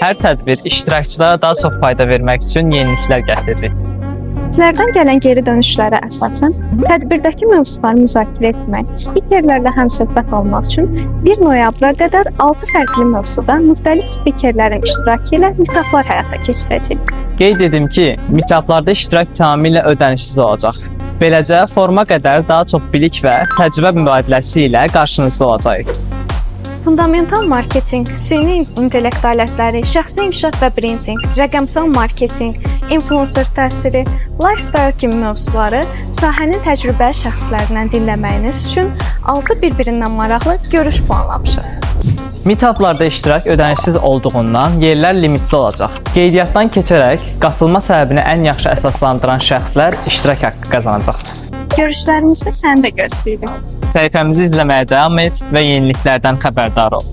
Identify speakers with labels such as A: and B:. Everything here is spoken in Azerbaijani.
A: Hər tədbir iştirakçılara daha çox fayda vermək üçün yeniliklər gətirir.
B: İşçilərdən gələn geri dönüşlərə əsasən tədbirdəki mövzuları müzakirə etmək, spikerlərlə həmsöhbət olmaq üçün 1 noyabra qədər 6 fərqli mövzuda müxtəlif spikerlərin iştirakı ilə mitaflar həyata keçirəcək.
A: Qeyd edim ki, mitaflarda iştirak tamamilə ödənişsiz olacaq. Beləcə, forma qədər daha çox bilik və təcrübə mübadiləsi ilə qarşınızda olacağıq.
B: Fundamental marketinq, süni intellekt alətləri, şəxsi inkişaf və brendinq, rəqəmsal marketinq, influencer təsiri, lifestyle kimi mövzuları sahənin təcrübəli şəxslərindən dinləməyiniz üçün 6 bir-birindən maraqlı görüş planlamışıq.
A: Meetuplarda iştirak ödənişsiz olduğundan yerlər limitli olacaq. Qeydiyyatdan keçərək qatılma səbəbini ən yaxşı əsaslandıran şəxslər iştirak haqqı qazanacaq.
B: Görüşlərimizdə səni də gözləyirik.
A: Səhifəmizi izləməyə davam et və yeniliklərdən xəbərdar ol.